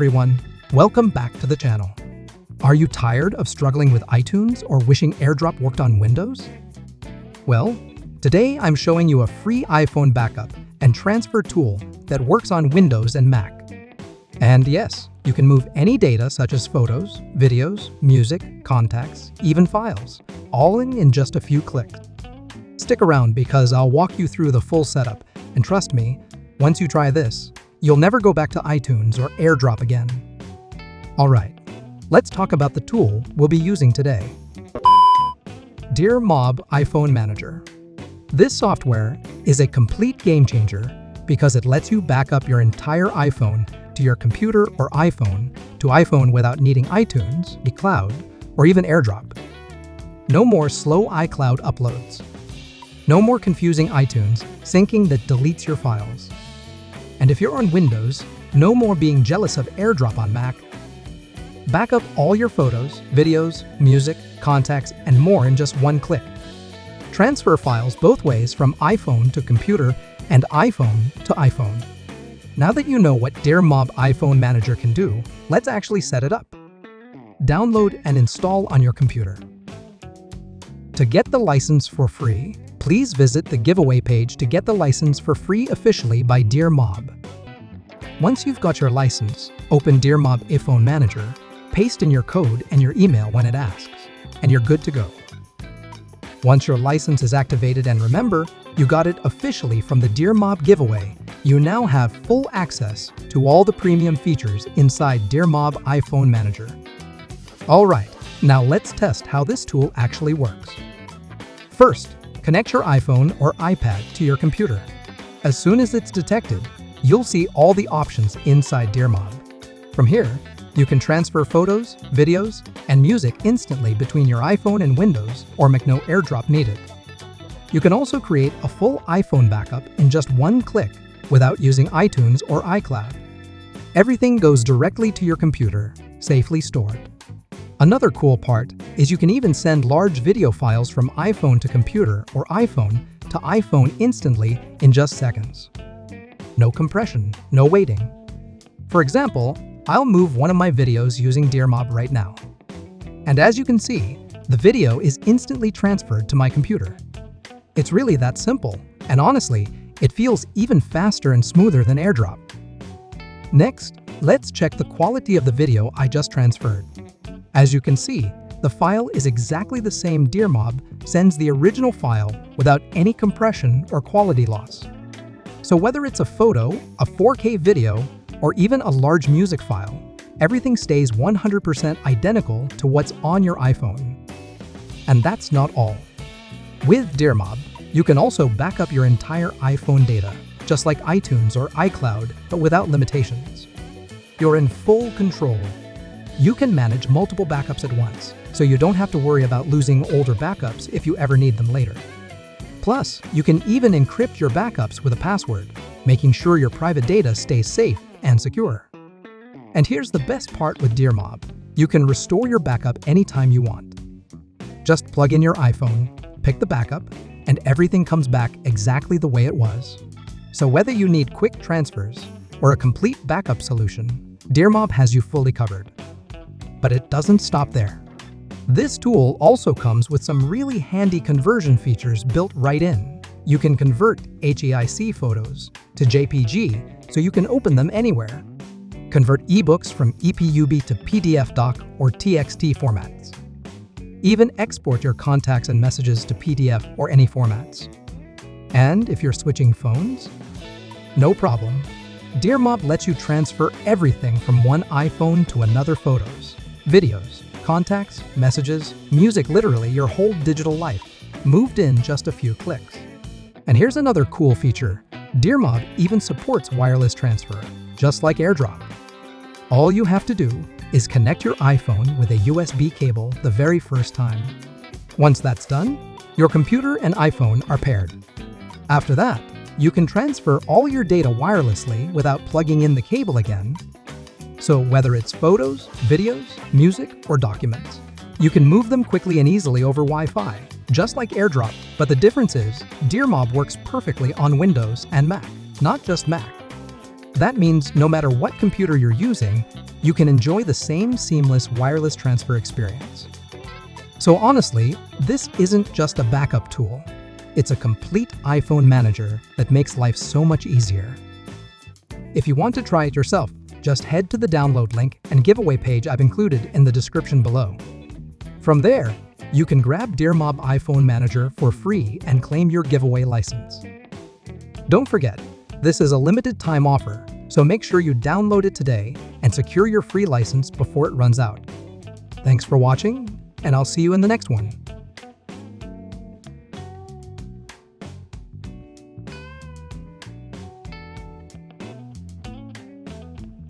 Everyone, welcome back to the channel. Are you tired of struggling with iTunes or wishing AirDrop worked on Windows? Well, today I'm showing you a free iPhone backup and transfer tool that works on Windows and Mac. And yes, you can move any data such as photos, videos, music, contacts, even files, all in just a few clicks. Stick around because I'll walk you through the full setup, and trust me, once you try this, you'll never go back to iTunes or AirDrop again. Alright, let's talk about the tool we'll be using today. DearMob iPhone Manager. This software is a complete game changer because it lets you back up your entire iPhone to your computer or iPhone to iPhone without needing iTunes, iCloud, or even AirDrop. No more slow iCloud uploads. No more confusing iTunes syncing that deletes your files. And if you're on Windows, no more being jealous of AirDrop on Mac. Back up all your photos, videos, music, contacts, and more in just one click. Transfer files both ways from iPhone to computer and iPhone to iPhone. Now that you know what DearMob iPhone Manager can do, let's actually set it up. Download and install on your computer. To get the license for free, please visit the giveaway page to get the license for free officially by DearMob. Once you've got your license, open DearMob iPhone Manager, paste in your code and your email when it asks, and you're good to go. Once your license is activated, and remember, you got it officially from the DearMob giveaway, you now have full access to all the premium features inside DearMob iPhone Manager. Alright, now let's test how this tool actually works. First, connect your iPhone or iPad to your computer. As soon as it's detected, you'll see all the options inside DearMob. From here, you can transfer photos, videos, and music instantly between your iPhone and Windows or make no AirDrop needed. You can also create a full iPhone backup in just one click without using iTunes or iCloud. Everything goes directly to your computer, safely stored. Another cool part is you can even send large video files from iPhone to computer or iPhone to iPhone instantly in just seconds. No compression, no waiting. For example, I'll move one of my videos using DearMob right now. And as you can see, the video is instantly transferred to my computer. It's really that simple, and honestly, it feels even faster and smoother than AirDrop. Next, let's check the quality of the video I just transferred. As you can see, the file is exactly the same DearMob sends the original file without any compression or quality loss. So whether it's a photo, a 4K video, or even a large music file, everything stays 100% identical to what's on your iPhone. And that's not all. With DearMob, you can also back up your entire iPhone data, just like iTunes or iCloud, but without limitations. You're in full control. You can manage multiple backups at once, so you don't have to worry about losing older backups if you ever need them later. Plus, you can even encrypt your backups with a password, making sure your private data stays safe and secure. And here's the best part with DearMob. You can restore your backup anytime you want. Just plug in your iPhone, pick the backup, and everything comes back exactly the way it was. So whether you need quick transfers or a complete backup solution, DearMob has you fully covered. But it doesn't stop there. This tool also comes with some really handy conversion features built right in. You can convert HEIC photos to JPG so you can open them anywhere. Convert ebooks from EPUB to PDF doc or TXT formats. Even export your contacts and messages to PDF or any formats. And if you're switching phones, no problem. DearMob lets you transfer everything from one iPhone to another: photos, videos, contacts, messages, music, literally your whole digital life, moved in just a few clicks. And here's another cool feature. DearMob even supports wireless transfer, just like AirDrop. All you have to do is connect your iPhone with a USB cable the very first time. Once that's done, your computer and iPhone are paired. After that, you can transfer all your data wirelessly without plugging in the cable again. So whether it's photos, videos, music, or documents, you can move them quickly and easily over Wi-Fi, just like AirDrop. But the difference is, DearMob works perfectly on Windows and Mac, not just Mac. That means no matter what computer you're using, you can enjoy the same seamless wireless transfer experience. So honestly, this isn't just a backup tool. It's a complete iPhone manager that makes life so much easier. If you want to try it yourself, just head to the download link and giveaway page I've included in the description below. From there, you can grab DearMob iPhone Manager for free and claim your giveaway license. Don't forget, this is a limited time offer, so make sure you download it today and secure your free license before it runs out. Thanks for watching, and I'll see you in the next one.